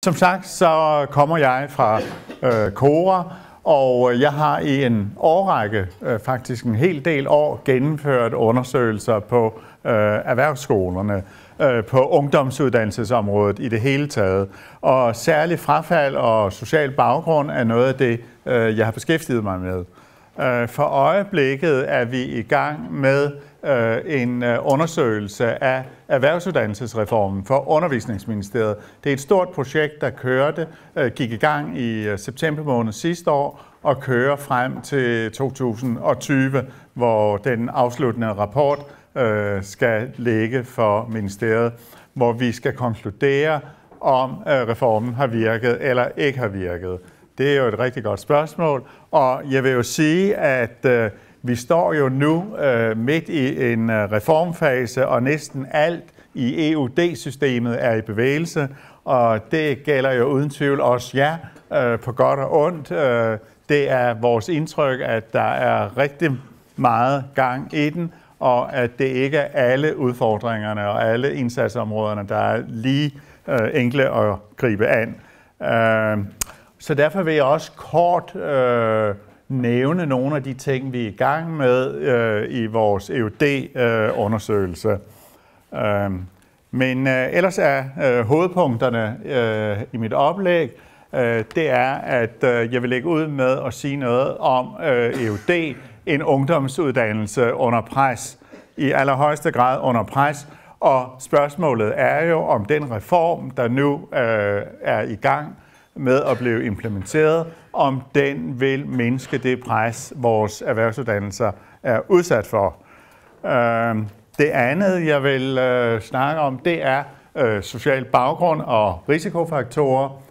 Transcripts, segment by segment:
Som sagt, så kommer jeg fra KORA, og jeg har i en årrække, faktisk en hel del år, gennemført undersøgelser på erhvervsskolerne, på ungdomsuddannelsesområdet i det hele taget. Og særligt frafald og social baggrund er noget af det, jeg har beskæftiget mig med. For øjeblikket er vi i gang med en undersøgelse af erhvervsuddannelsesreformen for Undervisningsministeriet. Det er et stort projekt, der gik i gang i september måned sidste år og kører frem til 2020, hvor den afsluttende rapport skal ligge for ministeriet, hvor vi skal konkludere, om reformen har virket eller ikke har virket. Det er jo et rigtig godt spørgsmål, og jeg vil jo sige, at vi står jo nu midt i en reformfase, og næsten alt i EUD-systemet er i bevægelse, og det gælder jo uden tvivl også jer, på godt og ondt. Det er vores indtryk, at der er rigtig meget gang i den, og at det ikke er alle udfordringerne og alle indsatsområderne, der er lige enkle at gribe an. Så derfor vil jeg også kort nævne nogle af de ting, vi er i gang med i vores EUD-undersøgelse. Men ellers er hovedpunkterne i mit oplæg, det er, at jeg vil lægge ud med at sige noget om EUD, en ungdomsuddannelse under pres, i allerhøjeste grad under pres. Og spørgsmålet er jo, om den reform, der nu er i gang med at blive implementeret, om den vil mindske det pres, vores erhvervsuddannelser er udsat for. Det andet, jeg vil snakke om, det er social baggrund og risikofaktorer.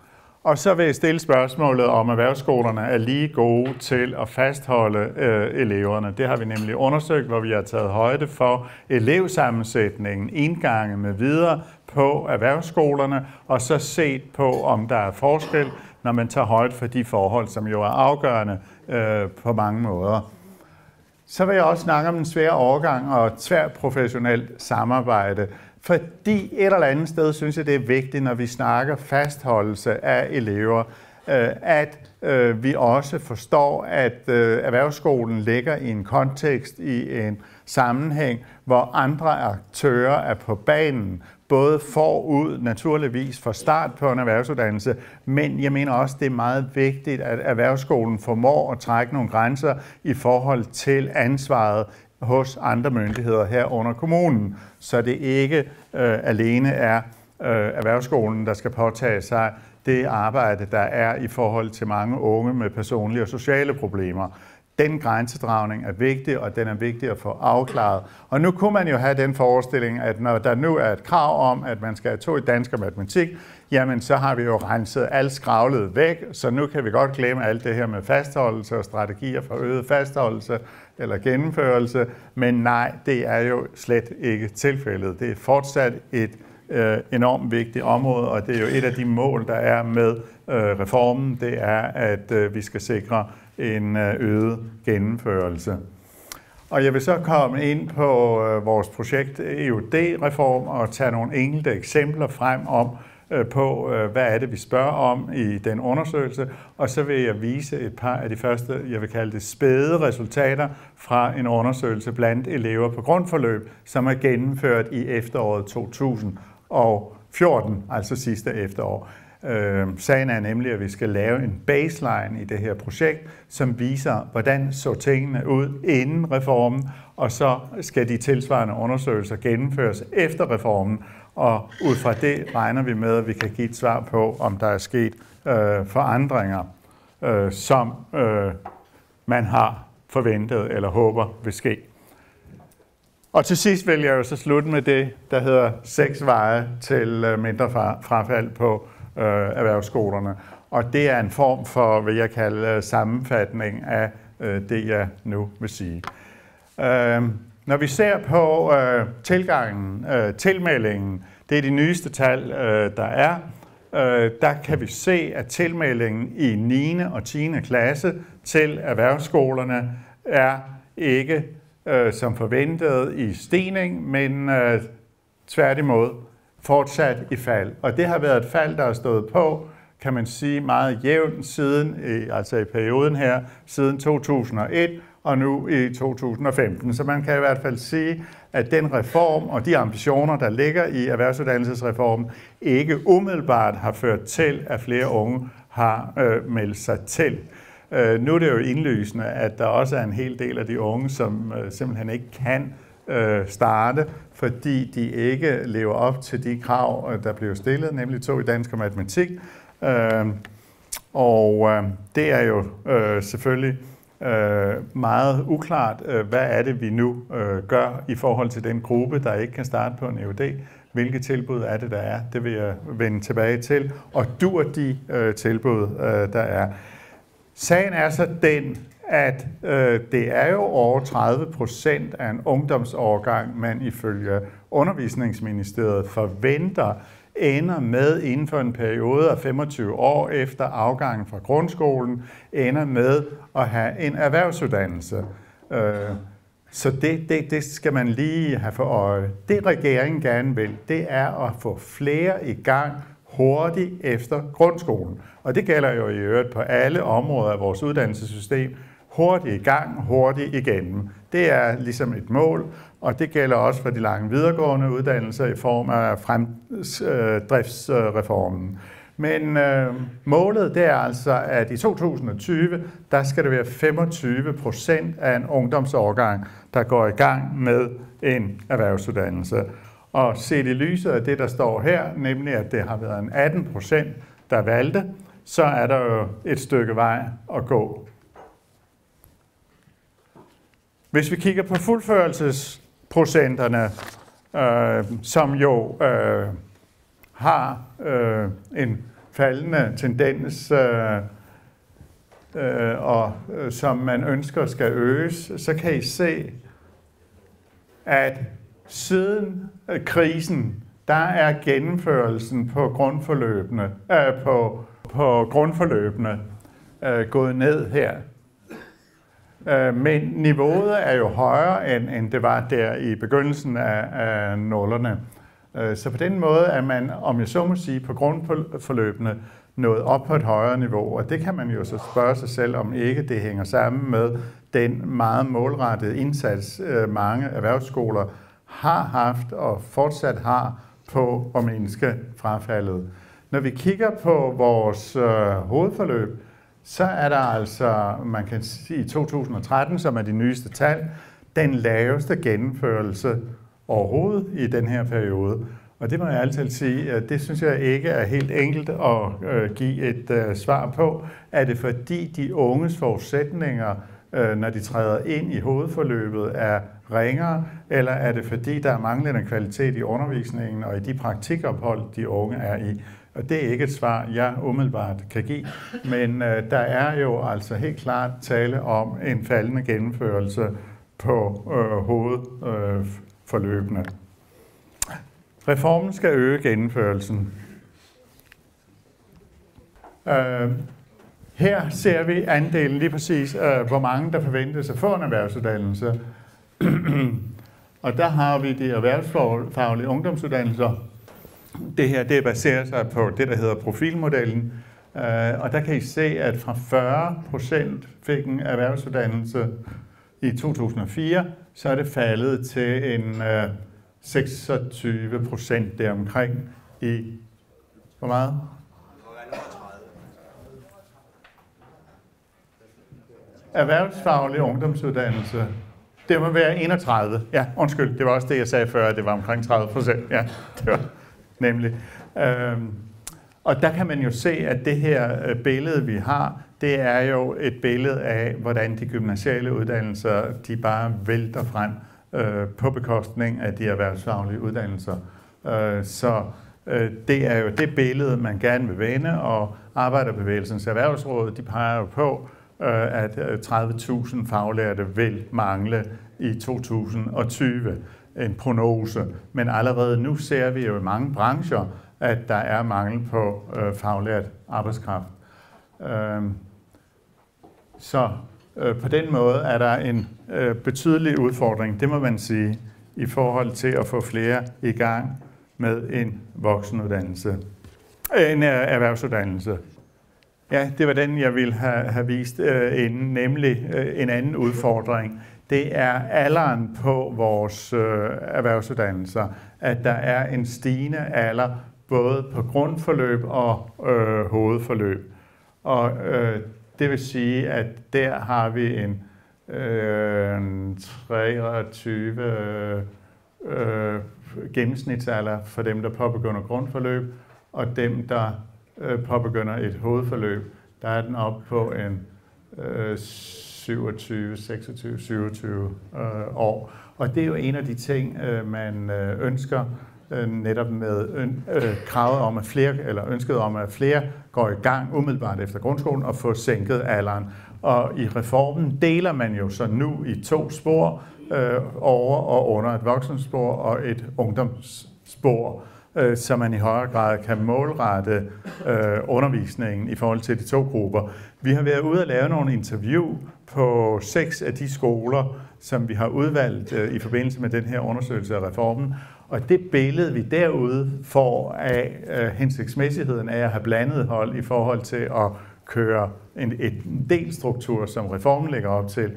Og så vil jeg stille spørgsmålet, om erhvervsskolerne er lige gode til at fastholde eleverne. Det har vi nemlig undersøgt, hvor vi har taget højde for elevsammensætningen, indgange med videre på erhvervsskolerne, og så set på, om der er forskel, når man tager højde for de forhold, som jo er afgørende på mange måder. Så vil jeg også snakke om den svære overgang og tværprofessionelt samarbejde. Fordi et eller andet sted synes jeg, det er vigtigt, når vi snakker fastholdelse af elever, at vi også forstår, at erhvervsskolen ligger i en kontekst, i en sammenhæng, hvor andre aktører er på banen, både forud naturligvis for start på en erhvervsuddannelse, men jeg mener også, det er meget vigtigt, at erhvervsskolen formår at trække nogle grænser i forhold til ansvaret hos andre myndigheder herunder kommunen, så det ikke alene er erhvervsskolen, der skal påtage sig det arbejde, der er i forhold til mange unge med personlige og sociale problemer. Den grænsedragning er vigtig, og den er vigtig at få afklaret. Og nu kunne man jo have den forestilling, at når der nu er et krav om, at man skal have 2 i dansk og matematik, jamen så har vi jo renset alt skravlet væk, så nu kan vi godt glemme alt det her med fastholdelse og strategier for øget fastholdelse eller gennemførelse. Men nej, det er jo slet ikke tilfældet. Det er fortsat et enormt vigtigt område, og det er jo et af de mål, der er med reformen, det er, at vi skal sikre en øget gennemførelse. Og jeg vil så komme ind på vores projekt EUD-reform og tage nogle enkelte eksempler frem på, hvad er det, vi spørger om i den undersøgelse, og så vil jeg vise et par af de første, jeg vil kalde det spæde resultater fra en undersøgelse blandt elever på grundforløb, som er gennemført i efteråret 2014, altså sidste efterår. Sagen er nemlig, at vi skal lave en baseline i det her projekt, som viser, hvordan så tingene ud inden reformen, og så skal de tilsvarende undersøgelser gennemføres efter reformen, og ud fra det regner vi med, at vi kan give et svar på, om der er sket forandringer, som man har forventet eller håber vil ske. Og til sidst vil jeg jo så slutte med det, der hedder 6 veje til mindre frafald på erhvervsskolerne. Og det er en form for, hvad jeg kalder sammenfatning af det, jeg nu vil sige. Når vi ser på tilgangen, tilmeldingen, det er de nyeste tal, der er, der kan vi se, at tilmeldingen i 9. og 10. klasse til erhvervsskolerne er ikke som forventet i stigning, men tværtimod fortsat i fald. Og det har været et fald, der har stået på, kan man sige, meget jævnt siden, altså i perioden her, siden 2001 og nu i 2015. Så man kan i hvert fald sige, at den reform og de ambitioner, der ligger i erhvervsuddannelsesreformen, ikke umiddelbart har ført til, at flere unge har meldt sig til. Nu er det jo indlysende, at der også er en hel del af de unge, som simpelthen ikke kan starte, fordi de ikke lever op til de krav, der blev stillet, nemlig 2 i dansk og matematik. Det er jo selvfølgelig meget uklart, hvad er det, vi nu gør i forhold til den gruppe, der ikke kan starte på en EUD. Hvilke tilbud er det, der er? Det vil jeg vende tilbage til. Og dur de tilbud, der er. Sagen er så den, at det er jo over 30% af en ungdomsårgang, man ifølge Undervisningsministeriet forventer ender med inden for en periode af 25 år efter afgangen fra grundskolen, ender med at have en erhvervsuddannelse. Så det skal man lige have for øje. Det regeringen gerne vil, det er at få flere i gang hurtigt efter grundskolen. Og det gælder jo i øvrigt på alle områder af vores uddannelsessystem. Hurtigt i gang, hurtigt igennem. Det er ligesom et mål, og det gælder også for de lange videregående uddannelser i form af fremdriftsreformen. Men målet det er altså, at i 2020, der skal det være 25% af en ungdomsårgang, der går i gang med en erhvervsuddannelse. Og set i lyset af det, der står her, nemlig at det har været en 18%, der valgte, så er der jo et stykke vej at gå. Hvis vi kigger på fuldførelsesprocenterne, som jo har en faldende tendens, og som man ønsker skal øges, så kan I se, at siden krisen, der er gennemførelsen på grundforløbene gået ned her. Men niveauet er jo højere, end det var der i begyndelsen af nullerne. Så på den måde er man, om jeg så må sige, på grundforløbene nået op på et højere niveau. Og det kan man jo så spørge sig selv, om ikke det hænger sammen med den meget målrettede indsats, mange erhvervsskoler har haft og fortsat har på at mindske frafaldet. Når vi kigger på vores hovedforløb, så er der altså, man kan sige i 2013, som er de nyeste tal, den laveste gennemførelse overhovedet i den her periode. Og det må jeg altid sige, at det synes jeg ikke er helt enkelt at give et svar på. Er det fordi de unges forudsætninger, når de træder ind i hovedforløbet, er ringere, eller er det fordi der er manglende kvalitet i undervisningen og i de praktikophold, de unge er i? Og det er ikke et svar, jeg umiddelbart kan give, men der er jo altså helt klart tale om en faldende gennemførelse på hovedforløbene. Reformen skal øge gennemførelsen. Her ser vi andelen lige præcis, hvor mange der forventes at få en erhvervsuddannelse. Og der har vi de erhvervsfaglige ungdomsuddannelser. Det her det baserer sig på det, der hedder profilmodellen. Og der kan I se, at fra 40% fik en erhvervsuddannelse i 2004, så er det faldet til en 26% deromkring i, hvor meget? Erhvervsfaglig ungdomsuddannelse. Det må være 31. Ja, undskyld, det var også det, jeg sagde før, at det var omkring 30%. Ja, det var nemlig. Og der kan man jo se, at det her billede, vi har, det er jo et billede af, hvordan de gymnasiale uddannelser, de bare vælter frem på bekostning af de erhvervsfaglige uddannelser. Så det er jo det billede, man gerne vil vende, og Arbejderbevægelsens Erhvervsråd, de peger jo på, at 30.000 faglærte vil mangle i 2020, en prognose. Men allerede nu ser vi jo i mange brancher, at der er mangel på faglært arbejdskraft. Så på den måde er der en betydelig udfordring, det må man sige, i forhold til at få flere i gang med en voksenuddannelse, en erhvervsuddannelse. Ja, det var den, jeg ville have vist inden, nemlig en anden udfordring. Det er alderen på vores erhvervsuddannelser, at der er en stigende alder, både på grundforløb og hovedforløb. Og det vil sige, at der har vi en 23 gennemsnitsalder for dem, der påbegynder grundforløb, og dem, der påbegynder et hovedforløb, der er den op på en 27, 26, 27 år. Og det er jo en af de ting, man ønsker netop med kravet om, at ønsket om, at flere går i gang umiddelbart efter grundskolen og får sænket alderen. Og i reformen deler man jo så nu i 2 spor, over og under et voksenspor og et ungdomsspor, så man i højere grad kan målrette undervisningen i forhold til de 2 grupper. Vi har været ude at lave nogle interview på 6 af de skoler, som vi har udvalgt i forbindelse med den her undersøgelse af reformen. Og det billede, vi derude får af hensigtsmæssigheden af at have blandet hold i forhold til at køre en delstruktur, som reformen lægger op til,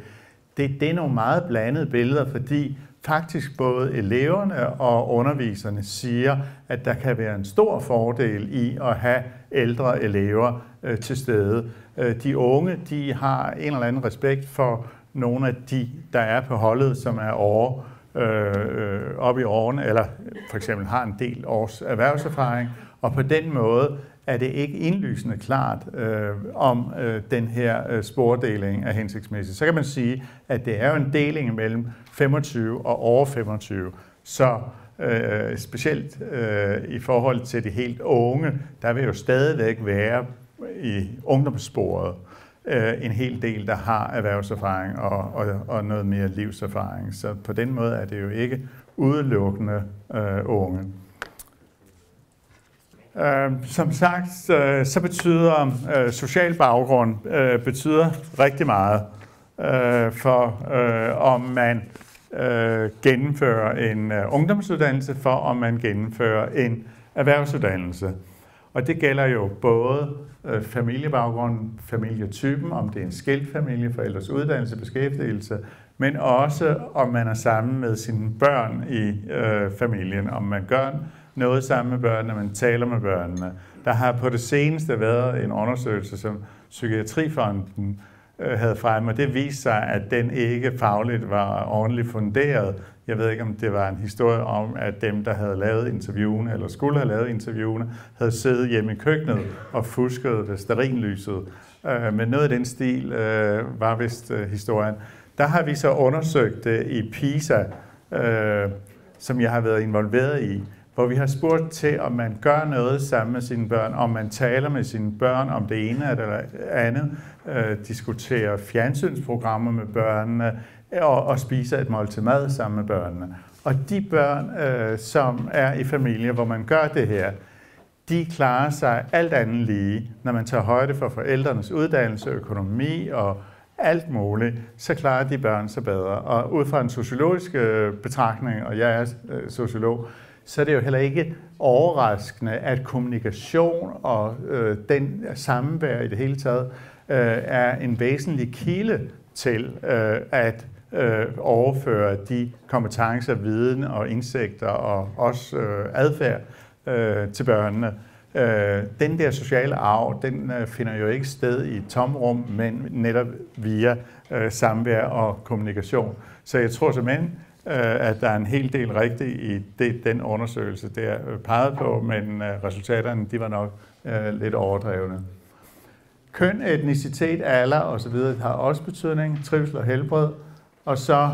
det er nogle meget blandede billeder, fordi faktisk både eleverne og underviserne siger, at der kan være en stor fordel i at have ældre elever til stede. De unge, de har en eller anden respekt for nogle af de, der er på holdet, som er oppe i årene, eller for eksempel har en del års erhvervserfaring, og på den måde er det ikke indlysende klart, om den her spordeling er hensigtsmæssig. Så kan man sige, at det er jo en deling mellem 25 og over 25. Så specielt i forhold til de helt unge, der vil jo stadigvæk være i ungdomssporet en hel del, der har erhvervserfaring og noget mere livserfaring. Så på den måde er det jo ikke udelukkende unge. Som sagt, så betyder social baggrund betyder rigtig meget for, om man gennemfører en ungdomsuddannelse, for om man gennemfører en erhvervsuddannelse. Og det gælder jo både familiebaggrund, familietypen, om det er en skilt familie, forældres uddannelse, beskæftigelse, men også om man er sammen med sine børn i familien, om man gør noget sammen med børnene, man taler med børnene. Der har på det seneste været en undersøgelse, som Psykiatrifonden havde frem, og det viste sig, at den ikke fagligt var ordentligt funderet. Jeg ved ikke, om det var en historie om, at dem, der havde lavet interviewene, eller skulle have lavet interviewene, havde siddet hjemme i køkkenet og fusket ved stearinlyset. Men noget af den stil var vist historien. Der har vi så undersøgt det i PISA, som jeg har været involveret i, hvor vi har spurgt til, om man gør noget sammen med sine børn, om man taler med sine børn om det ene eller andet, diskuterer fjernsynsprogrammer med børnene og spiser et måltid mad sammen med børnene. Og de børn, som er i familier, hvor man gør det her, de klarer sig alt andet lige, når man tager højde for forældrenes uddannelse, økonomi og alt muligt, så klarer de børn sig bedre. Og ud fra en sociologisk betragtning, og jeg er sociolog, så er det jo heller ikke overraskende, at kommunikation og den samvær i det hele taget er en væsentlig kilde til at overføre de kompetencer, viden og indsigter og også adfærd til børnene. Den der sociale arv, den finder jo ikke sted i et tomrum, men netop via samvær og kommunikation. Så jeg tror simpelthen, at der er en hel del rigtigt i den undersøgelse, der pegede på, men resultaterne de var nok lidt overdrevne. Køn, etnicitet, alder osv. har også betydning, trivsel og helbred, og så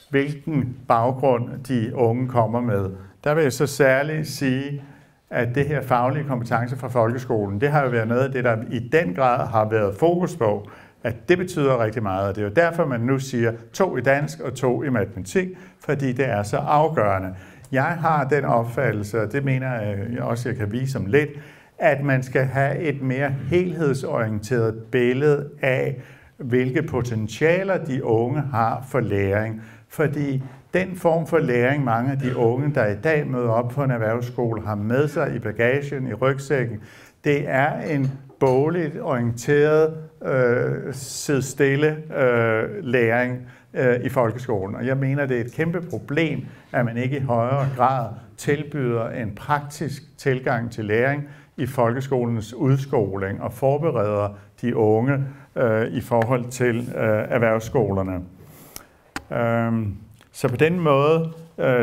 hvilken baggrund de unge kommer med. Der vil jeg så særligt sige, at det her faglige kompetence fra folkeskolen, det har jo været noget af det, der i den grad har været fokus på, at det betyder rigtig meget, og det er jo derfor, man nu siger 2 i dansk og 2 i matematik, fordi det er så afgørende. Jeg har den opfattelse, og det mener jeg også, jeg kan vise om lidt, at man skal have et mere helhedsorienteret billede af, hvilke potentialer de unge har for læring. Fordi den form for læring, mange af de unge, der i dag møder op på en erhvervsskole, har med sig i bagagen, i rygsækken, det er en bogligt orienteret, sidde stille læring i folkeskolen. Og jeg mener, det er et kæmpe problem, at man ikke i højere grad tilbyder en praktisk tilgang til læring i folkeskolens udskoling og forbereder de unge i forhold til erhvervsskolerne. Så på den måde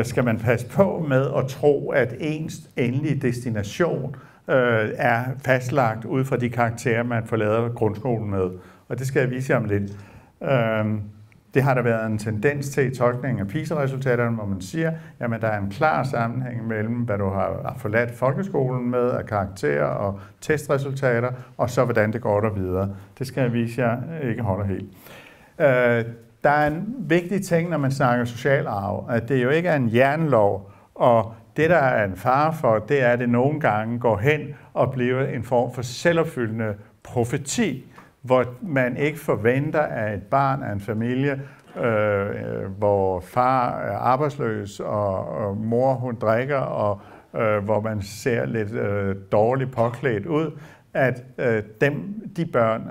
skal man passe på med at tro, at ens endelige destination er fastlagt ud fra de karakterer, man forlader grundskolen med. Og det skal jeg vise jer om lidt. Det har der været en tendens til i tolkningen af PISA-resultaterne, hvor man siger, at der er en klar sammenhæng mellem, hvad du har forladt folkeskolen med af karakterer og testresultater, og så hvordan det går der videre. Det skal jeg vise jer ikke holder helt. Der er en vigtig ting, når man snakker social arv, at det jo ikke er en jernlov, og det, der er en fare for, det er, at det nogle gange går hen og bliver en form for selvopfyldende profeti, hvor man ikke forventer, at et barn af en familie, hvor far er arbejdsløs, og mor hun drikker, og hvor man ser lidt dårligt påklædt ud, at de børn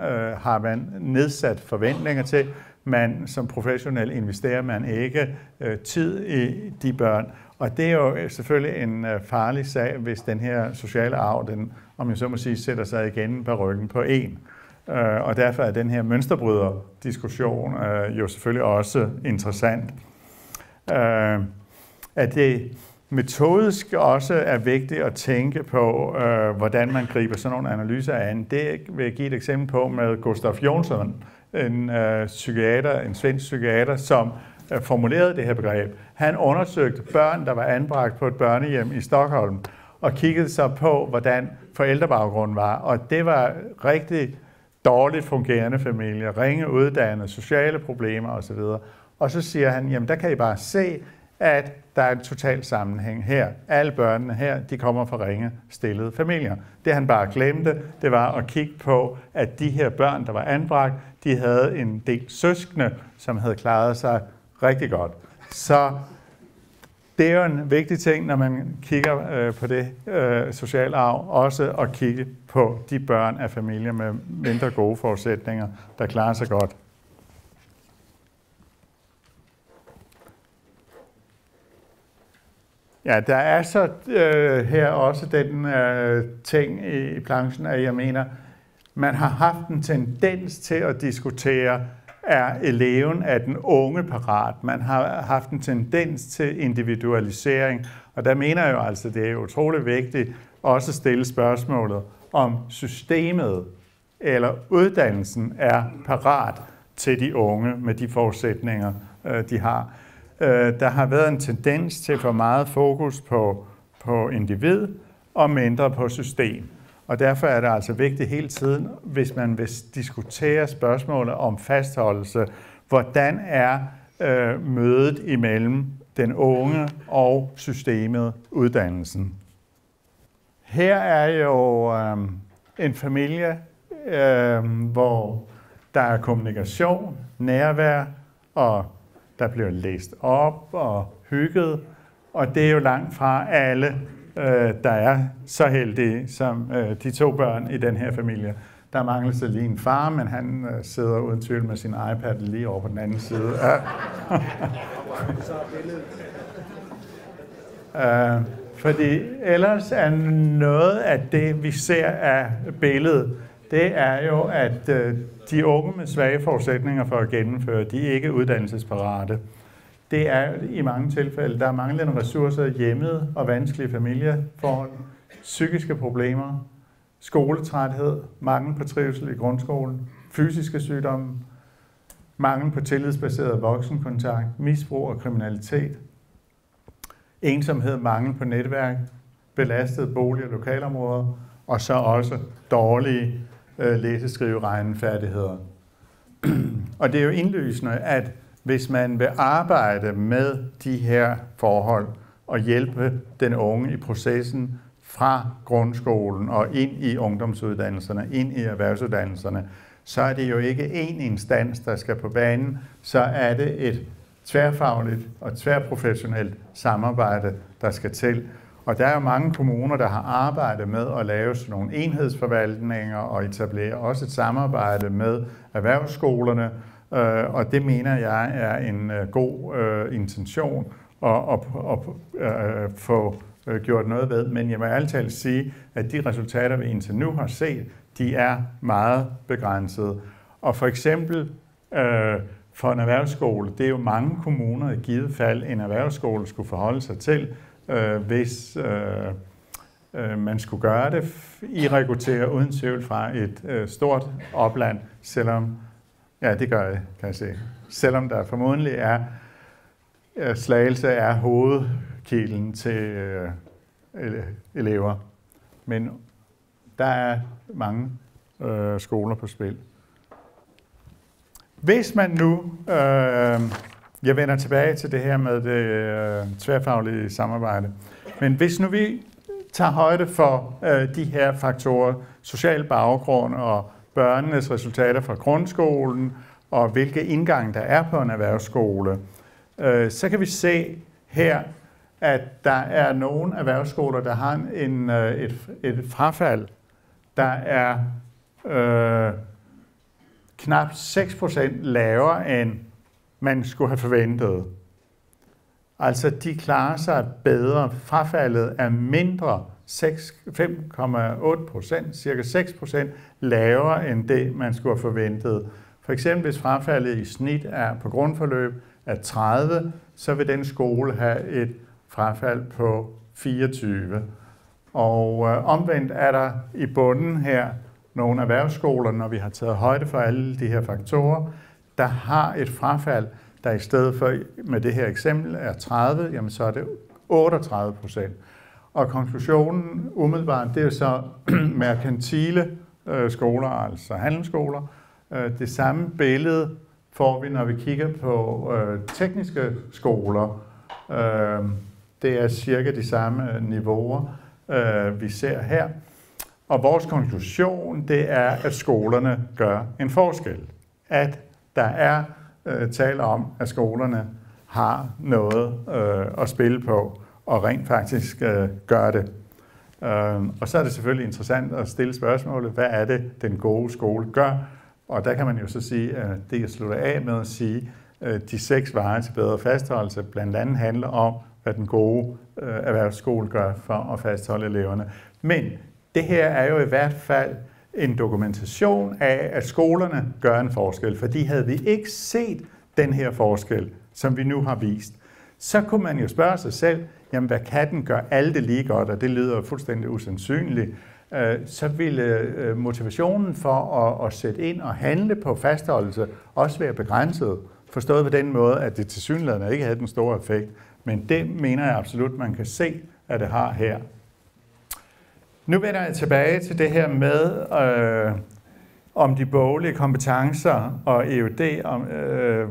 har man nedsat forventninger til. Man som professionel investerer man ikke tid i de børn. Og det er jo selvfølgelig en farlig sag, hvis den her sociale arv, den, om jeg så må sige, sætter sig igen på ryggen på en. Og derfor er den her mønsterbryder-diskussion jo selvfølgelig også interessant. At det metodisk også er vigtigt at tænke på, hvordan man griber sådan nogle analyser an. Det vil jeg give et eksempel på med Gustav Jonsson, en svensk psykiater, som formulerede det her begreb. Han undersøgte børn, der var anbragt på et børnehjem i Stockholm, og kiggede så på, hvordan forældrebaggrunden var. Og det var rigtig dårligt fungerende familier, ringe uddannede, sociale problemer osv. Og så siger han, jamen der kan I bare se, at der er en total sammenhæng her. Alle børnene her, de kommer fra ringe stillede familier. Det han bare glemte, det var at kigge på, at de her børn, der var anbragt, de havde en del søskende, som havde klaret sig rigtig godt. Så det er jo en vigtig ting, når man kigger på det sociale arv, også at kigge på de børn af familier med mindre gode forudsætninger, der klarer sig godt. Ja, der er så her også den ting i planchen, at jeg mener, man har haft en tendens til at diskutere, er eleven af den unge parat. Man har haft en tendens til individualisering, og der mener jeg jo altså, det er utroligt vigtigt også at stille spørgsmålet, om systemet eller uddannelsen er parat til de unge med de forudsætninger, de har. Der har været en tendens til for meget fokus på individ og mindre på system. Og derfor er det altså vigtigt hele tiden, hvis man vil diskutere spørgsmålet om fastholdelse, hvordan er mødet imellem den unge og systemet, uddannelsen. Her er jo en familie, hvor der er kommunikation, nærvær, og der bliver læst op og hygget, og det er jo langt fra alle, der er så heldige som de to børn i den her familie. Der mangler så lige en far, men han sidder uden tvivl med sin iPad lige over på den anden side. Fordi ellers er noget af det, vi ser af billedet, det er jo, at de unge med svage forudsætninger for at gennemføre, de er ikke uddannelsesparate. Det er i mange tilfælde, der er manglende ressourcer hjemmet og vanskelige familieforhold, psykiske problemer, skoletræthed, mangel på trivsel i grundskolen, fysiske sygdomme, mangel på tillidsbaseret voksenkontakt, misbrug og kriminalitet, ensomhed, mangel på netværk, belastede bolig- og lokalområder, og så også dårlige læse-, skrive-, regnefærdigheder. Og det er jo indlysende, at hvis man vil arbejde med de her forhold og hjælpe den unge i processen fra grundskolen og ind i ungdomsuddannelserne, ind i erhvervsuddannelserne, så er det jo ikke én instans, der skal på banen, så er det et tværfagligt og tværprofessionelt samarbejde, der skal til. Og der er jo mange kommuner, der har arbejdet med at lave sådan nogle enhedsforvaltninger og etablere også et samarbejde med erhvervsskolerne. Og det mener jeg er en god intention at få gjort noget ved. Men jeg må ærligt talt sige, at de resultater, vi indtil nu har set, de er meget begrænsede. Og for eksempel for en erhvervsskole, det er jo mange kommuner i givet fald, en erhvervsskole skulle forholde sig til, hvis man skulle gøre det i rekruttere uden tvivl fra et stort opland, selvom, ja det gør jeg, kan jeg se, selvom der formodentlig er, Slagelse er hovedkilden til elever, men der er mange skoler på spil. Hvis man nu, jeg vender tilbage til det her med det tværfaglige samarbejde, men hvis nu vi tager højde for de her faktorer, social baggrund og børnenes resultater fra grundskolen, og hvilke indgang der er på en erhvervsskole, så kan vi se her, at der er nogle erhvervsskoler, der har et frafald, der er knap 6% lavere, end man skulle have forventet. Altså, de klarer sig bedre. Frafaldet er mindre, 5,8%, cirka 6% lavere, end det, man skulle have forventet. For eksempel, hvis frafaldet i snit er på grundforløb af 30, så vil den skole have et frafald på 24. Og omvendt er der i bunden her nogle erhvervsskoler, når vi har taget højde for alle de her faktorer, der har et frafald, der i stedet for med det her eksempel er 30, jamen så er det 38%. Og konklusionen umiddelbart, det er så merkantile skoler, altså handelsskoler. Det samme billede får vi, når vi kigger på tekniske skoler. Det er cirka de samme niveauer, vi ser her. Og vores konklusion, det er, at skolerne gør en forskel. At der er tale om, at skolerne har noget at spille på, og rent faktisk gør det. Og så er det selvfølgelig interessant at stille spørgsmålet, hvad er det, den gode skole gør? Og der kan man jo så sige, at det jeg slutter af med at sige, at de 6 veje til bedre fastholdelse blandt andet handler om, hvad den gode erhvervsskole gør for at fastholde eleverne. Men det her er jo i hvert fald en dokumentation af, at skolerne gør en forskel, fordi havde vi ikke set den her forskel, som vi nu har vist, så kunne man jo spørge sig selv, jamen hvad kan den gøre alle det lige godt, og det lyder fuldstændig usandsynligt, så ville motivationen for at sætte ind og handle på fastholdelse også være begrænset, forstået på den måde, at det tilsyneladende ikke havde den store effekt, men det mener jeg absolut, man kan se, at det har her. Nu vender jeg tilbage til det her med, om de boglige kompetencer og EUD, om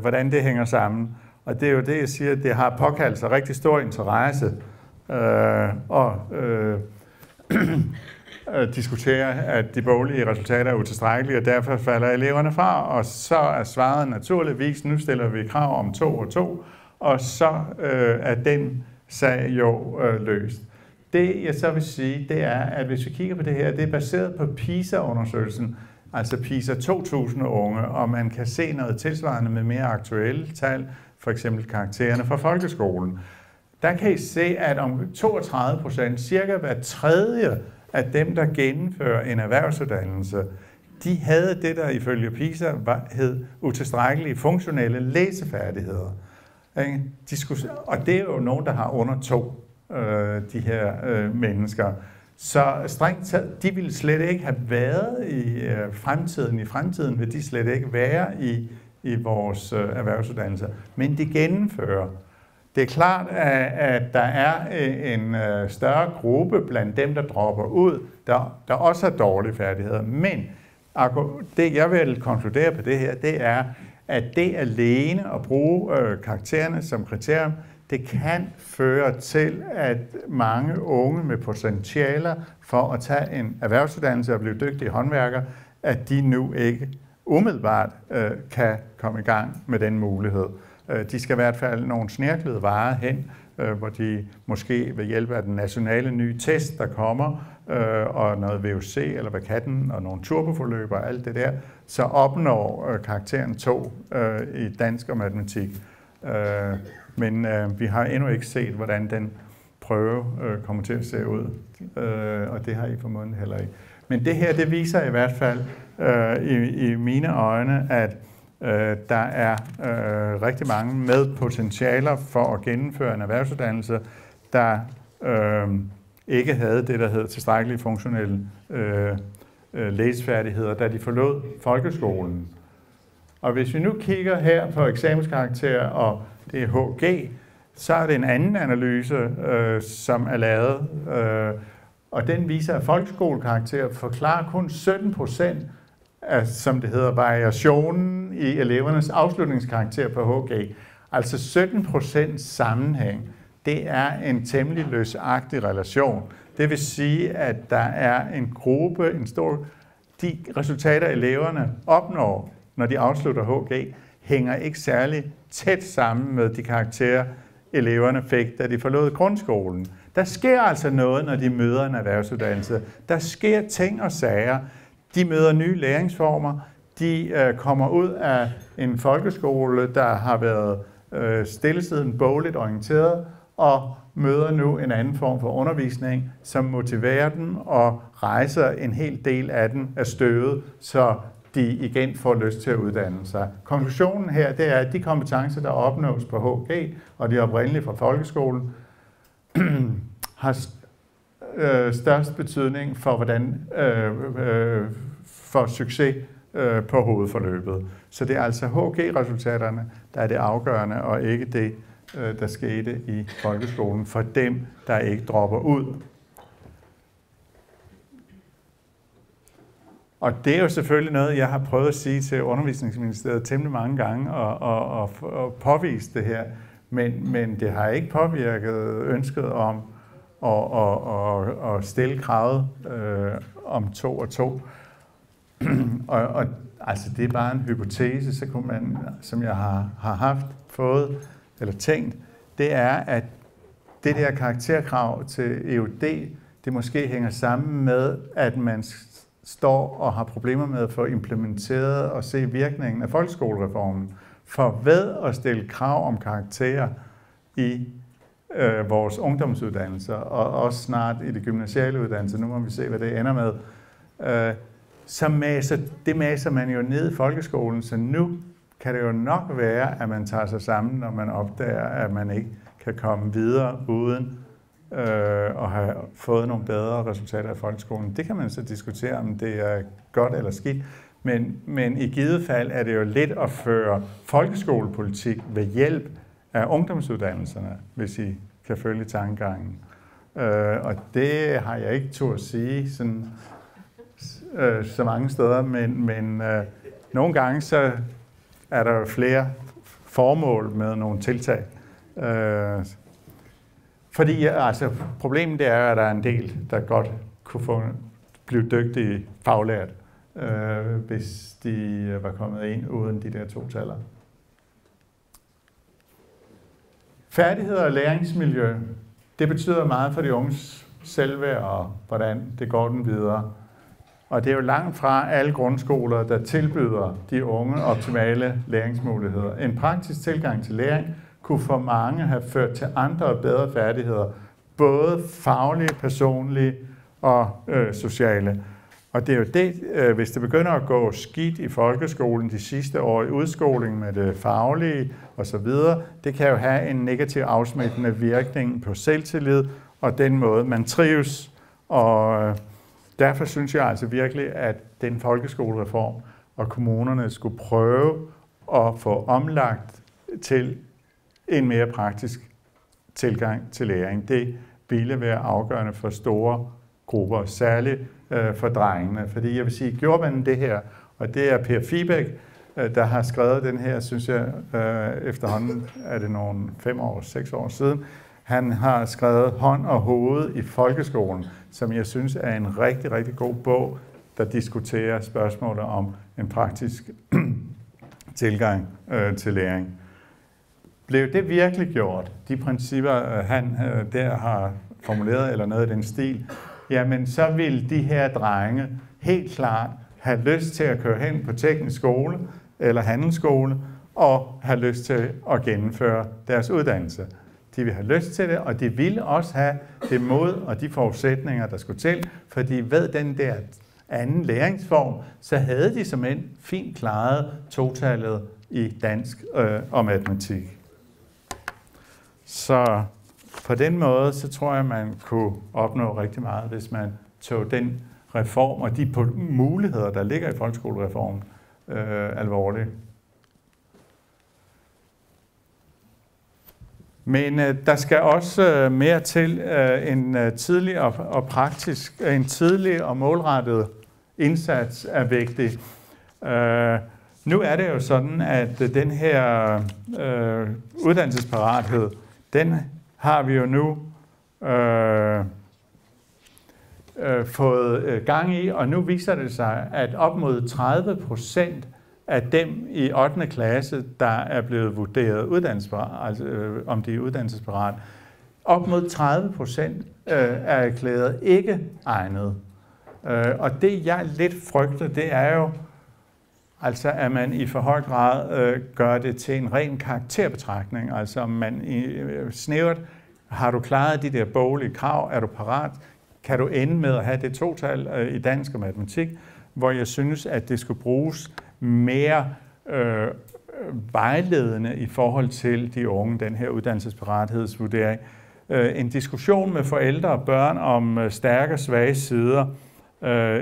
hvordan det hænger sammen. Og det er jo det, jeg siger, det har påkaldt sig rigtig stor interesse og diskutere, at de boglige resultater er utilstrækkelige, og derfor falder eleverne fra, og så er svaret naturligvis, nu stiller vi krav om 2 og 2, og så er den sag jo løst. Det jeg så vil sige, det er, at hvis vi kigger på det her, det er baseret på PISA-undersøgelsen, altså PISA 2000 unge, og man kan se noget tilsvarende med mere aktuelle tal, for eksempel karaktererne fra folkeskolen. Der kan I se, at om 32%, cirka hver tredje af dem, der gennemfører en erhvervsuddannelse, de havde det, der ifølge PISA hed utilstrækkelige funktionelle læsefærdigheder. Og det er jo nogen, der har under 2, de her mennesker. Så strengt taget, de ville slet ikke have været i fremtiden. I fremtiden vil de slet ikke være i vores erhvervsuddannelser, men de gennemfører. Det er klart, at der er en større gruppe blandt dem, der dropper ud, der også har dårlige færdigheder. Men det, jeg vil konkludere på det her, det er, at det alene at bruge karaktererne som kriterium, det kan føre til, at mange unge med potentialer for at tage en erhvervsuddannelse og blive dygtige håndværkere, at de nu ikke umiddelbart kan komme i gang med den mulighed. De skal i hvert fald nogle snirklede varer hen, hvor de måske ved hjælp af den nationale nye test, der kommer, og noget VUC, eller hvad kan den, og nogle turboforløb og alt det der, så opnår karakteren 2 i dansk og matematik. Men vi har endnu ikke set, hvordan den prøve kommer til at se ud, og det har I formodentlig heller ikke. Men det her, det viser i hvert fald i mine øjne, at der er rigtig mange med potentialer for at gennemføre en erhvervsuddannelse, der ikke havde det, der hedder tilstrækkelige funktionelle læsefærdigheder, da de forlod folkeskolen. Og hvis vi nu kigger her på eksamenskarakter og det er HG, så er det en anden analyse, som er lavet, og den viser, at folkeskolekarakter forklarer kun 17% af, som det hedder, variationen i elevernes afslutningskarakter på HG. Altså 17% sammenhæng. Det er en temmelig løsagtig relation. Det vil sige, at der er en gruppe, de resultater, eleverne opnår, når de afslutter HG, hænger ikke særlig tæt sammen med de karakterer, eleverne fik, da de forlod grundskolen. Der sker altså noget, når de møder en erhvervsuddannelse. Der sker ting og sager. De møder nye læringsformer. De kommer ud af en folkeskole, der har været stillesiden bogligt orienteret, og møder nu en anden form for undervisning, som motiverer dem og rejser en hel del af den af støvet, så de igen får lyst til at uddanne sig. Konklusionen her, det er, at de kompetencer, der opnås på HG, og de oprindelige fra folkeskolen, har størst betydning for, for succes på hovedforløbet. Så det er altså HG-resultaterne, der er det afgørende, og ikke det, der skete i folkeskolen, for dem, der ikke dropper ud. Og det er jo selvfølgelig noget, jeg har prøvet at sige til Undervisningsministeriet temmelig mange gange, og påvist det her, men det har ikke påvirket ønsket om at stille kravet om 2 og 2. og altså det er bare en hypotese, så kunne man, som jeg har fået eller tænkt, det er, at det der karakterkrav til EUD, det måske hænger sammen med, at man står og har problemer med at få implementeret og se virkningen af folkeskolereformen. For ved at stille krav om karakterer i vores ungdomsuddannelser, og også snart i det gymnasiale uddannelse, nu må vi se, hvad det ender med, så maser man jo ned i folkeskolen, så nu kan det jo nok være, at man tager sig sammen, når man opdager, at man ikke kan komme videre uden at have fået nogle bedre resultater af folkeskolen. Det kan man så diskutere, om det er godt eller skidt, men i givet fald er det jo lidt at føre folkeskolepolitik ved hjælp af ungdomsuddannelserne, hvis I kan følge tankegangen. Og det har jeg ikke turde sige sådan, så mange steder, men nogle gange så er der jo flere formål med nogle tiltag. Fordi altså, problemet det er, at der er en del, der godt kunne blive dygtige faglært, hvis de var kommet ind uden de der 2 taller. Færdigheder og læringsmiljø, det betyder meget for de unges selvværd og hvordan det går den videre. Og det er jo langt fra alle grundskoler, der tilbyder de unge optimale læringsmuligheder. En praktisk tilgang til læring kunne for mange have ført til andre og bedre færdigheder, både faglige, personlige og sociale. Og det er jo det, hvis det begynder at gå skidt i folkeskolen de sidste år i udskoling med det faglige osv., det kan jo have en negativ afsmittende virkning på selvtillid og den måde, man trives. Og derfor synes jeg altså virkelig, at den folkeskolereform og kommunerne skulle prøve at få omlagt til en mere praktisk tilgang til læring. Det ville være afgørende for store grupper, særligt for drengene. Fordi jeg vil sige, gjorde man det her, og det er Per Fibæk, der har skrevet den her, synes jeg, efterhånden er det nogle 6 år siden. Han har skrevet Hånd og hoved i folkeskolen, som jeg synes er en rigtig, rigtig god bog, der diskuterer spørgsmålet om en praktisk tilgang til læring. blev det virkelig gjort, de principper, han der har formuleret, eller noget af den stil, jamen så vil de her drenge helt klart have lyst til at køre hen på teknisk skole eller handelsskole, og have lyst til at gennemføre deres uddannelse. De vil have lyst til det, og de vil også have det mod og de forudsætninger, der skulle til, for de ved den der anden læringsform, så havde de som en fint klaret totallet i dansk og matematik. Så på den måde, så tror jeg, man kunne opnå rigtig meget, hvis man tog den reform og de muligheder, der ligger i folkeskolereformen, alvorligt. Men der skal også mere til en tidlig og målrettet indsats er vigtig. Nu er det jo sådan, at den her uddannelsesparathed, den har vi jo nu fået gang i, og nu viser det sig, at op mod 30% af dem i 8. klasse, der er blevet vurderet om de er uddannelsesparat, op mod 30% er erklæret ikke egnet. Og det jeg lidt frygter, det er jo, altså at man i for høj grad gør det til en ren karakterbetragtning. Altså om man snævert, har du klaret de der boglige krav, er du parat, kan du ende med at have det total i dansk og matematik, hvor jeg synes, at det skulle bruges mere vejledende i forhold til de unge, den her uddannelsesparathedsvurdering. En diskussion med forældre og børn om stærke og svage sider,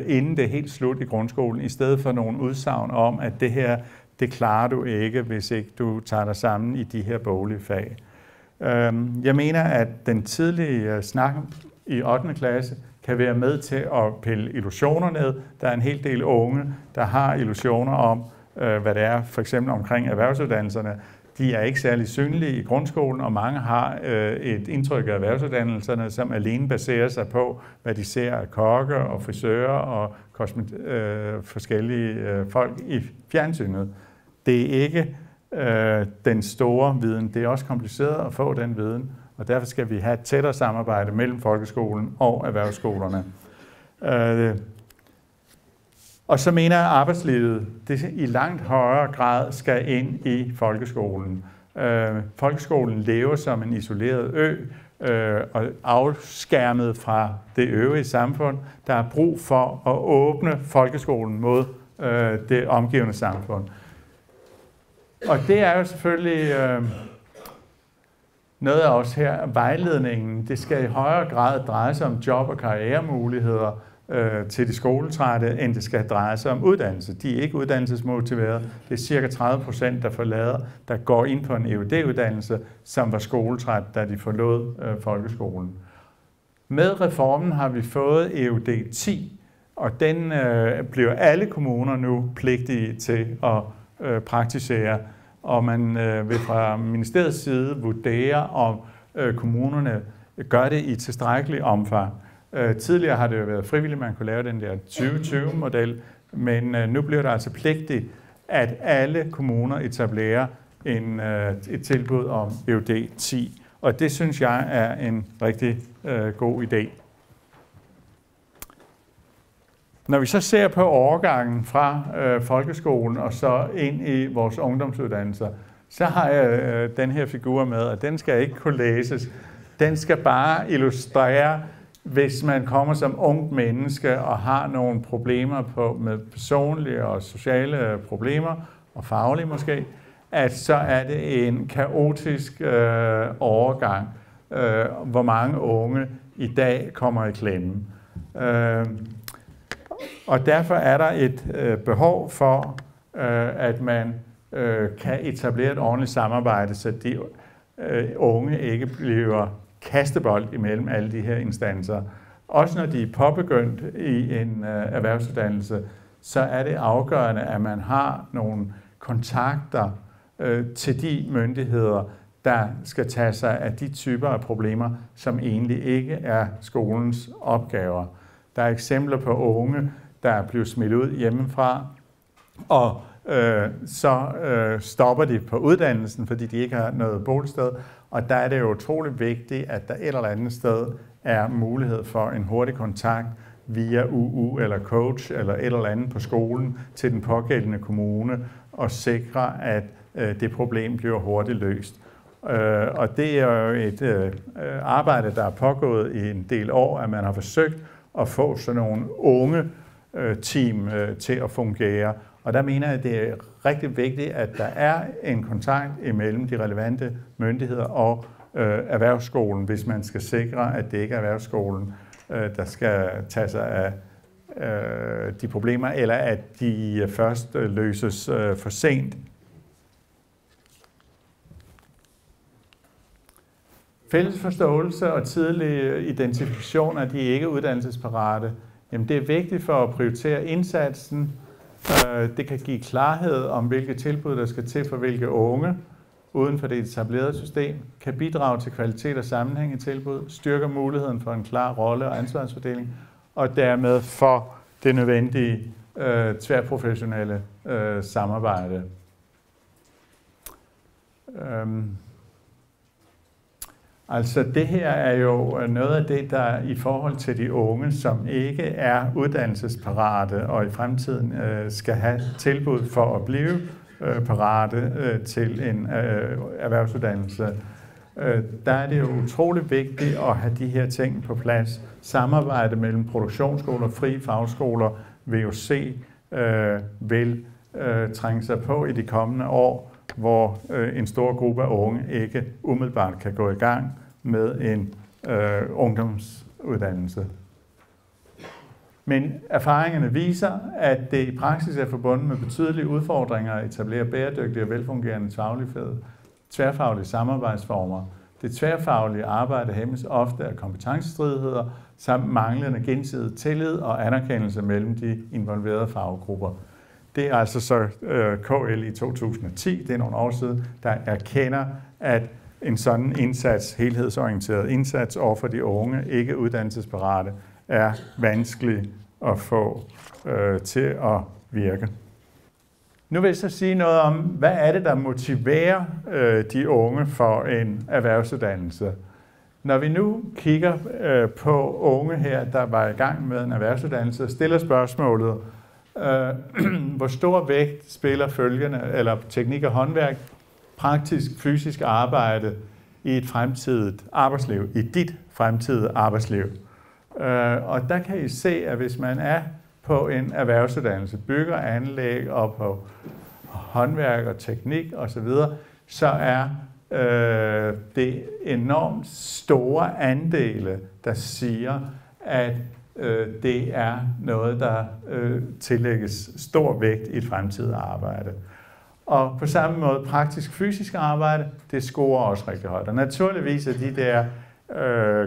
inden det er helt slut i grundskolen, i stedet for nogle udsagn om, at det her, det klarer du ikke, hvis ikke du tager dig sammen i de her boglige fag. Jeg mener, at den tidlige snak i 8. klasse kan være med til at pille illusioner ned. Der er en hel del unge, der har illusioner om, hvad det er, for eksempel omkring erhvervsuddannelserne. De er ikke særlig synlige i grundskolen, og mange har et indtryk af erhvervsuddannelserne, som alene baserer sig på, hvad de ser af kokke og frisører og forskellige folk i fjernsynet. Det er ikke den store viden. Det er også kompliceret at få den viden, og derfor skal vi have et tættere samarbejde mellem folkeskolen og erhvervsskolerne. Og så mener jeg, at arbejdslivet det i langt højere grad skal ind i folkeskolen. Folkeskolen lever som en isoleret ø og afskærmet fra det øvrige samfund. Der er brug for at åbne folkeskolen mod det omgivende samfund. Og det er jo selvfølgelig noget af os her, vejledningen. Det skal i højere grad dreje sig om job- og karrieremuligheder til de skoletrætte, end det skal dreje sig om uddannelse. De er ikke uddannelsesmotiverede. Det er cirka 30%, der forlader, der går ind på en EUD-uddannelse, som var skoletræt, da de forlod folkeskolen. Med reformen har vi fået EUD 10, og den bliver alle kommuner nu pligtige til at praktisere, og man vil fra ministeriets side vurdere, om kommunerne gør det i tilstrækkelig omfang. Tidligere har det jo været frivilligt, man kunne lave den der 2020-model, men nu bliver det altså pligtigt, at alle kommuner etablerer et tilbud om EUD 10, og det synes jeg er en rigtig god idé. Når vi så ser på overgangen fra folkeskolen og så ind i vores ungdomsuddannelser, så har jeg den her figur med, og den skal ikke kunne læses. Den skal bare illustrere, hvis man kommer som ungt menneske og har nogle problemer med personlige og sociale problemer, og faglige måske, at så er det en kaotisk overgang, hvor mange unge i dag kommer i klemme. Og derfor er der et behov for, at man kan etablere et ordentligt samarbejde, så de unge ikke bliver kastebold imellem alle de her instanser. Også når de er påbegyndt i en erhvervsuddannelse, så er det afgørende, at man har nogle kontakter til de myndigheder, der skal tage sig af de typer af problemer, som egentlig ikke er skolens opgaver. Der er eksempler på unge, der er blevet smidt ud hjemmefra, og så stopper de på uddannelsen, fordi de ikke har noget boligsted. Og der er det jo utroligt vigtigt, at der et eller andet sted er mulighed for en hurtig kontakt via UU eller coach eller et eller andet på skolen til den pågældende kommune og sikre, at det problem bliver hurtigt løst. Og det er jo et arbejde, der er pågået i en del år, at man har forsøgt at få sådan nogle unge team til at fungere. Og der mener jeg, at det er rigtig vigtigt, at der er en kontakt imellem de relevante myndigheder og erhvervsskolen, hvis man skal sikre, at det ikke er erhvervsskolen, der skal tage sig af de problemer, eller at de først løses for sent. Fælles forståelse og tidlig identifikation af de ikke uddannelsesparate, jamen det er vigtigt for at prioritere indsatsen. Det kan give klarhed om, hvilke tilbud, der skal til for hvilke unge uden for det etablerede system, kan bidrage til kvalitet og sammenhæng i tilbud, styrker muligheden for en klar rolle- og ansvarsfordeling, og dermed for det nødvendige tværprofessionelle samarbejde. Altså det her er jo noget af det, der i forhold til de unge, som ikke er uddannelsesparate og i fremtiden skal have tilbud for at blive parate til en erhvervsuddannelse. Der er det jo utroligt vigtigt at have de her ting på plads. Samarbejde mellem produktionsskoler, frie fagskoler, VUC vil trænge sig på i de kommende år, hvor en stor gruppe af unge ikke umiddelbart kan gå i gang med en ungdomsuddannelse. Men erfaringerne viser, at det i praksis er forbundet med betydelige udfordringer at etablere bæredygtige og velfungerende tværfaglige samarbejdsformer. Det tværfaglige arbejde hæmmes ofte af kompetencestridigheder samt manglende gensidig tillid og anerkendelse mellem de involverede faggrupper. Det er altså så KL i 2010, det er nogle år siden, der erkender, at en sådan indsats, helhedsorienteret indsats overfor de unge, ikke uddannelsesparate, er vanskelig at få til at virke. Nu vil jeg så sige noget om, hvad er det, der motiverer de unge for en erhvervsuddannelse. Når vi nu kigger på unge her, der var i gang med en erhvervsuddannelse, stiller spørgsmålet, hvor stor vægt spiller følgende, eller teknik og håndværk, praktisk, fysisk arbejde i et fremtidigt arbejdsliv, i dit fremtidige arbejdsliv. Og der kan I se, at hvis man er på en erhvervsuddannelse, bygger anlæg og på håndværk og teknik osv., så er det enormt store andele, der siger, at det er noget, der tillægges stor vægt i et fremtidigt arbejde. Og på samme måde praktisk-fysisk arbejde, det scorer også rigtig højt. Og naturligvis er de der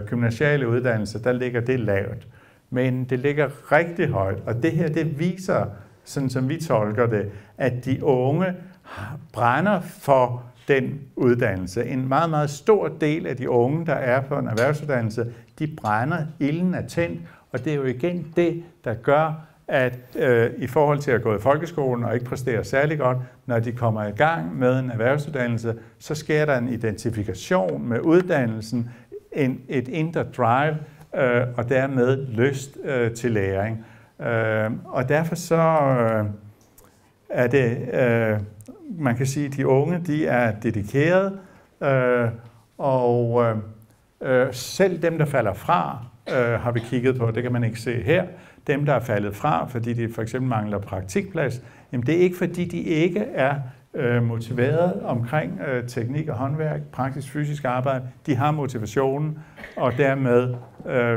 gymnasiale uddannelser, der ligger det lavt. Men det ligger rigtig højt, og det her, det viser, sådan som vi tolker det, at de unge brænder for den uddannelse. En meget, meget stor del af de unge, der er på en erhvervsuddannelse, de brænder, ilden er tændt, og det er jo igen det, der gør, at i forhold til at gå i folkeskolen og ikke præstere særlig godt, når de kommer i gang med en erhvervsuddannelse, så sker der en identifikation med uddannelsen, et indre drive, og dermed lyst til læring. Og derfor så er det, man kan sige, at de unge, de er dedikerede, og selv dem, der falder fra, har vi kigget på, det kan man ikke se her. Dem, der er faldet fra, fordi de for eksempel mangler praktikplads, jamen det er ikke fordi, de ikke er motiveret omkring teknik og håndværk, praktisk fysisk arbejde. De har motivationen, og dermed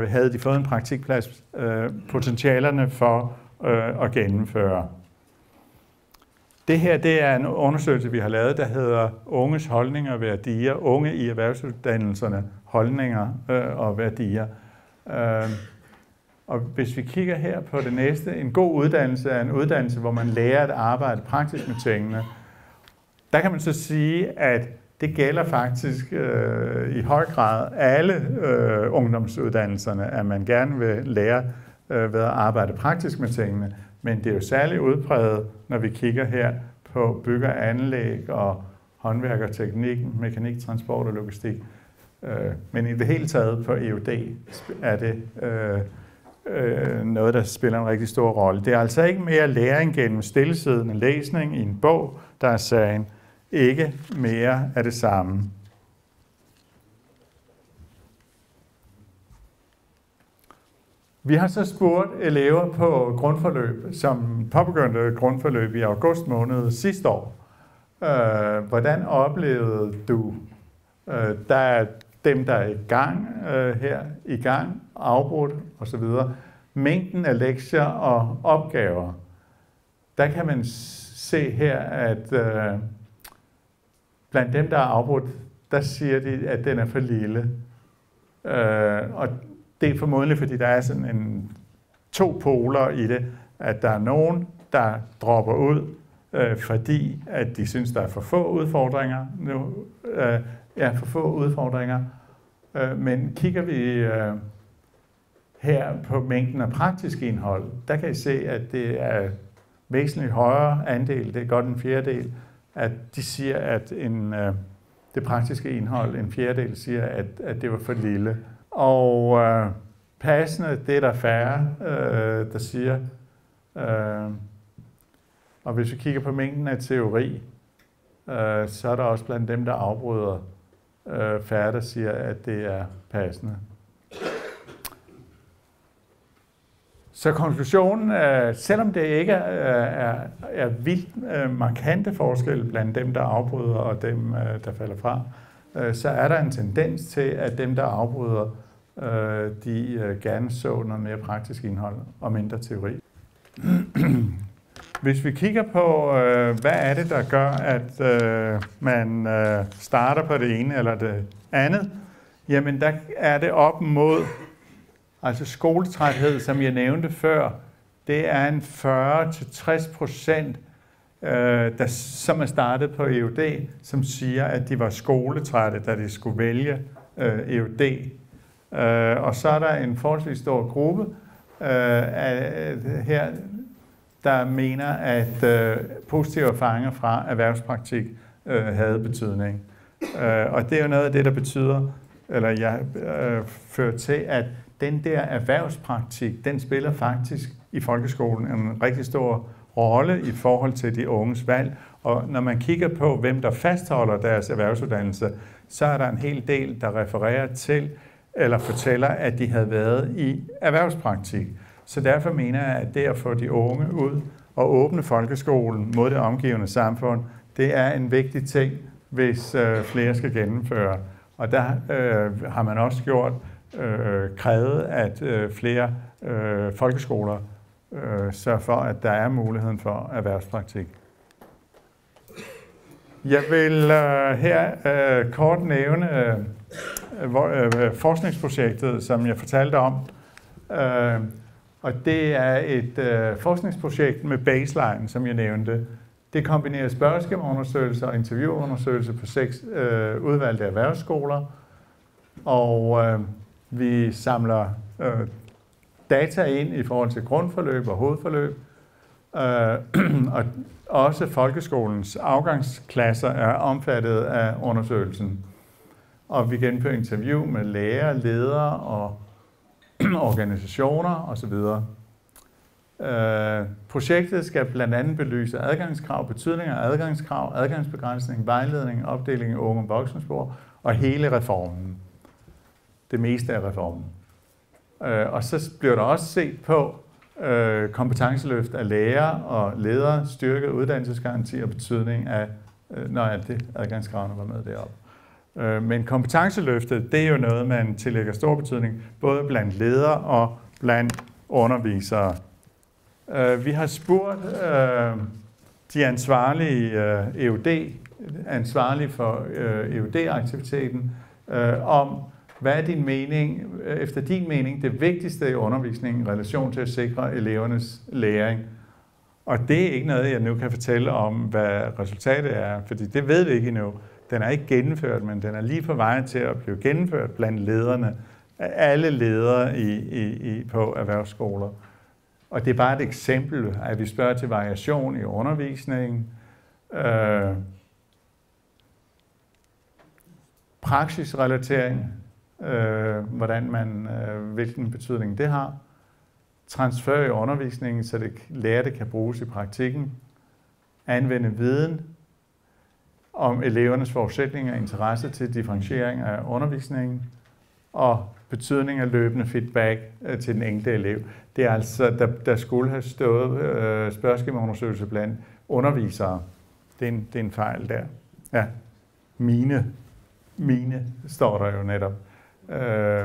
havde de fået en praktikplads, potentialerne for at gennemføre. Det her, det er en undersøgelse, vi har lavet, der hedder Unges holdninger og værdier. Unge i erhvervsuddannelserne, holdninger og værdier. Og hvis vi kigger her på det næste, en god uddannelse er en uddannelse, hvor man lærer at arbejde praktisk med tingene. Der kan man så sige, at det gælder faktisk i høj grad alle ungdomsuddannelserne, at man gerne vil lære ved at arbejde praktisk med tingene. Men det er jo særligt udpræget, når vi kigger her på bygge- og anlæg og håndværk og teknik, mekanik, transport og logistik. Men i det hele taget på EUD er det noget, der spiller en rigtig stor rolle. Det er altså ikke mere læring gennem stillesiddende læsning i en bog, der er sagen. Ikke mere af det samme. Vi har så spurgt elever på grundforløb, som påbegyndte grundforløb i august måned sidste år. Hvordan oplevede du, der er dem, der er i gang her, i gang, afbrudt osv., mængden af lektier og opgaver. Der kan man se her, at blandt dem, der er afbrudt, der siger de, at den er for lille. Og det er formodentlig, fordi der er sådan to poler i det, at der er nogen, der dropper ud, fordi at de synes, der er for få udfordringer nu. For få udfordringer. Men kigger vi her på mængden af praktisk indhold, der kan I se, at det er væsentligt højere andel, det er godt en fjerdedel, at de siger, at det praktiske indhold, en fjerdedel siger, at det var for lille. Og passende, det er der færre, der siger. Og hvis vi kigger på mængden af teori, så er der også blandt dem, der afbryder, færre, der siger, at det er passende. Så konklusionen er, selvom det ikke er vildt markante forskelle blandt dem, der afbryder og dem, der falder fra, så er der en tendens til, at dem, der afbryder, de gerne så noget mere praktisk indhold og mindre teori. Hvis vi kigger på, hvad er det, der gør, at man starter på det ene eller det andet, jamen der er det op mod, altså skoletræthed, som jeg nævnte før, det er en 40-60%, som er startet på EUD, som siger, at de var skoletrætte, da de skulle vælge EUD. Og så er der en forholdsvis stor gruppe her, der mener, at positive erfaringer fra erhvervspraktik havde betydning. Og det er jo noget af det, der betyder, eller fører til, at den der erhvervspraktik, den spiller faktisk i folkeskolen en rigtig stor rolle i forhold til de unges valg. Og når man kigger på, hvem der fastholder deres erhvervsuddannelse, så er der en hel del, der refererer til eller fortæller, at de havde været i erhvervspraktik. Så derfor mener jeg, at det at få de unge ud og åbne folkeskolen mod det omgivende samfund, det er en vigtig ting, hvis flere skal gennemføre. Og der har man også krævet, at flere folkeskoler sørger for, at der er muligheden for erhvervspraktik. Jeg vil her kort nævne forskningsprojektet, som jeg fortalte om. Og det er et forskningsprojekt med baseline, som jeg nævnte. Det kombinerer spørgeskemaundersøgelser og interviewundersøgelser på 6 udvalgte erhvervsskoler. Og vi samler data ind i forhold til grundforløb og hovedforløb. Og også folkeskolens afgangsklasser er omfattet af undersøgelsen. Og vi gennemfører interview med lærere, ledere og organisationer osv. Projektet skal blandt andet belyse adgangskrav, betydninger af adgangskrav, adgangsbegrænsning, vejledning, opdeling af unge- og voksenspor og hele reformen. Det meste af reformen. Og så bliver der også set på kompetenceløft af lærere og ledere, styrket uddannelsesgaranti og betydning af, når det adgangskravene var med deroppe. Men kompetenceløftet, det er jo noget, man tillægger stor betydning, både blandt ledere og blandt undervisere. Vi har spurgt de ansvarlige ansvarlige for EUD-aktiviteten, om hvad er din mening, efter din mening, det vigtigste i undervisningen i relation til at sikre elevernes læring. Og det er ikke noget, jeg nu kan fortælle om, hvad resultatet er, fordi det ved vi ikke endnu. Den er ikke gennemført, men den er lige på vej til at blive gennemført blandt lederne, alle ledere på erhvervsskoler. Og det er bare et eksempel, at vi spørger til variation i undervisningen, praksisrelatering, hvilken betydning det har, transfer i undervisningen, så det lærte kan bruges i praktikken, anvende viden om elevernes forudsætninger og interesse til differentiering af undervisningen, og betydning af løbende feedback til den enkelte elev. Det er altså, der skulle have stået spørgeskemaundersøgelse blandt undervisere. Det er en fejl der. Ja, mine står der jo netop.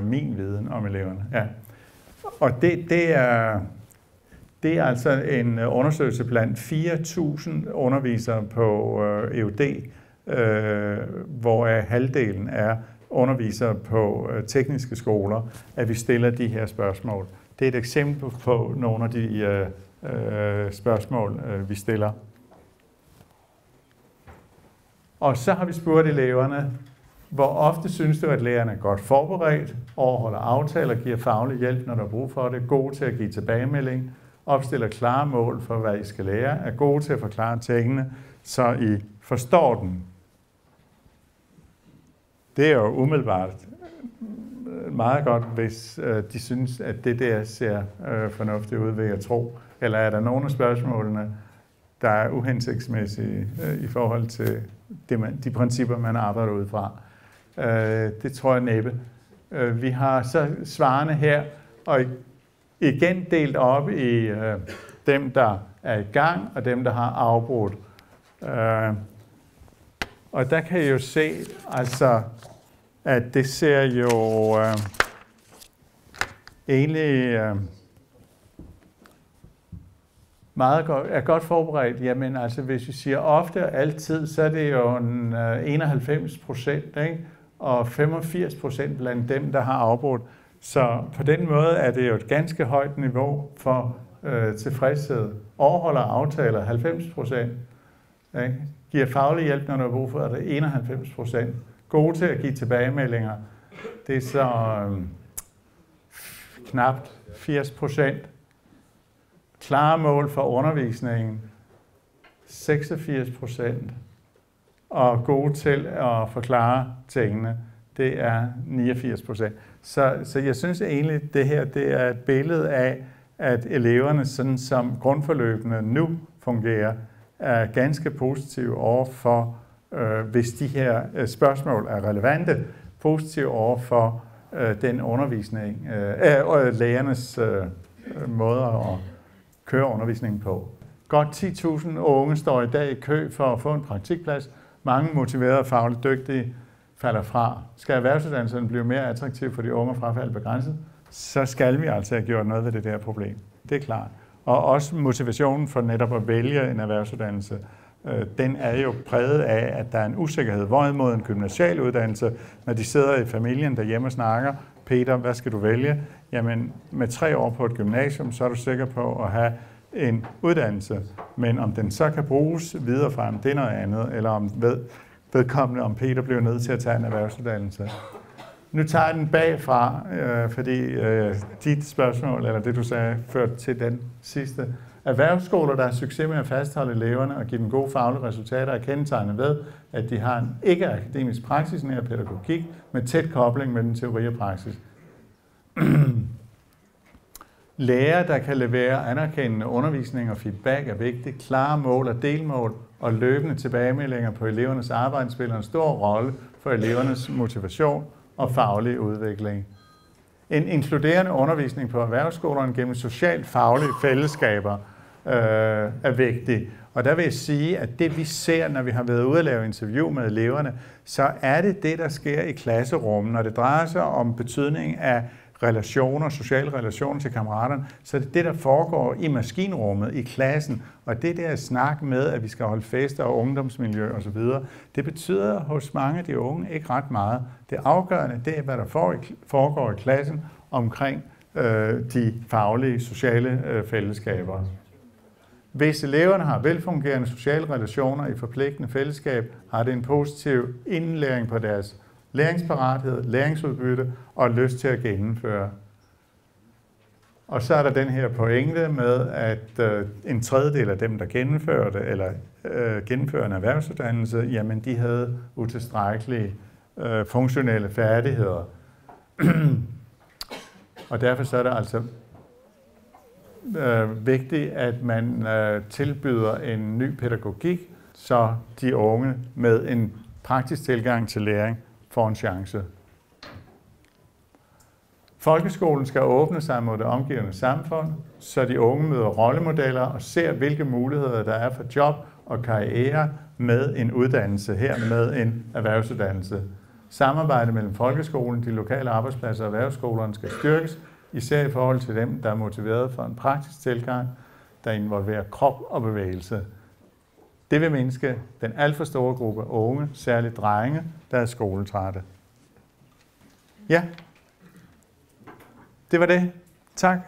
Min viden om eleverne. Ja. Og det er altså en undersøgelse blandt 4.000 undervisere på EUD, hvor halvdelen er undervisere på tekniske skoler, at vi stiller de her spørgsmål. Det er et eksempel på nogle af de spørgsmål, vi stiller. Og så har vi spurgt eleverne, hvor ofte synes du, at lærerne er godt forberedt, overholder aftaler, giver faglig hjælp, når der er brug for det, gode til at give tilbagemelding, opstiller klare mål for, hvad I skal lære, er gode til at forklare tingene, så I forstår dem. Det er jo umiddelbart meget godt, hvis de synes, at det der ser fornuftigt ud, vil jeg tro. Eller er der nogle af spørgsmålene, der er uhensigtsmæssige i forhold til de principper, man arbejder ud fra? Det tror jeg næppe. Vi har så svarene her, og igen delt op i dem, der er i gang, og dem, der har afbrudt. Og der kan I jo se, altså, at det ser jo egentlig meget godt, er godt forberedt. Jamen altså, hvis vi siger ofte og altid, så er det jo 91%, ikke? Og 85% blandt dem, der har afbrudt. Så på den måde er det jo et ganske højt niveau for tilfredshed. Overholder aftaler 90%. Ikke? Giver faglig hjælp, når der er brug for det 91%. Gode til at give tilbagemeldinger. Det er så knapt 80%. Klare mål for undervisningen 86%. Og gode til at forklare tingene, det er 89%. Så jeg synes egentlig, at det her det er et billede af, at eleverne, sådan som grundforløbene nu fungerer, er ganske positive overfor, hvis de her spørgsmål er relevante, positive overfor den undervisning, lærernes måder at køre undervisningen på. Godt 10.000 unge står i dag i kø for at få en praktikplads. Mange motiverede og fagligt dygtige falder fra. Skal erhvervsuddannelserne blive mere attraktive for de unge og frafald begrænset, så skal vi altså have gjort noget ved det der problem. Det er klart. Og også motivationen for netop at vælge en erhvervsuddannelse, den er jo præget af, at der er en usikkerhed. Hvorimod en gymnasial uddannelse, når de sidder i familien derhjemme og snakker, Peter, hvad skal du vælge? Jamen, med 3 år på et gymnasium, så er du sikker på at have en uddannelse. Men om den så kan bruges videre frem, det er noget andet, eller om vedkommende, om Peter bliver nødt til at tage en erhvervsuddannelse. Nu tager jeg den bagfra, fordi dit spørgsmål, eller det du sagde, førte til den sidste. Erhvervsskoler, der har succes med at fastholde eleverne og give dem gode faglige resultater, er kendetegnet ved, at de har en ikke-akademisk praksisnær pædagogik med tæt kobling mellem teori og praksis. Lærere, der kan levere anerkendende undervisning og feedback, er vigtigt. Klare mål og delmål og løbende tilbagemeldinger på elevernes arbejde spiller en stor rolle for elevernes motivation og faglige udvikling. En inkluderende undervisning på erhvervsskolerne gennem socialt faglige fællesskaber er vigtig. Og der vil jeg sige, at det vi ser, når vi har været ude at lave interview med eleverne, så er det det, der sker i klasserummet. Når det drejer sig om betydning af relationer, sociale relationer til kammeraterne, så er det det, der foregår i maskinrummet, i klassen. Og det der snak med, at vi skal holde fester og ungdomsmiljø osv., det betyder hos mange af de unge ikke ret meget. Det afgørende, det er, hvad der foregår i klassen omkring de faglige, sociale fællesskaber. Hvis eleverne har velfungerende sociale relationer i forpligtende fællesskab, har det en positiv indlæring på deres læringsparathed, læringsudbytte og lyst til at gennemføre. Og så er der den her pointe med, at en tredjedel af dem, der gennemfører en erhvervsuddannelse, jamen de havde utilstrækkelige funktionelle færdigheder. Og derfor så er det altså vigtigt, at man tilbyder en ny pædagogik, så de unge med en praktisk tilgang til læring får en chance. Folkeskolen skal åbne sig mod det omgivende samfund, så de unge møder rollemodeller og ser, hvilke muligheder der er for job og karriere med en uddannelse, her med en erhvervsuddannelse. Samarbejde mellem folkeskolen, de lokale arbejdspladser og erhvervsskolerne skal styrkes, især i forhold til dem, der er motiveret for en praktisk tilgang, der involverer krop og bevægelse. Det vil mindske den alt for store gruppe unge, særligt drenge, der er skoletrætte. Ja, det var det. Tak.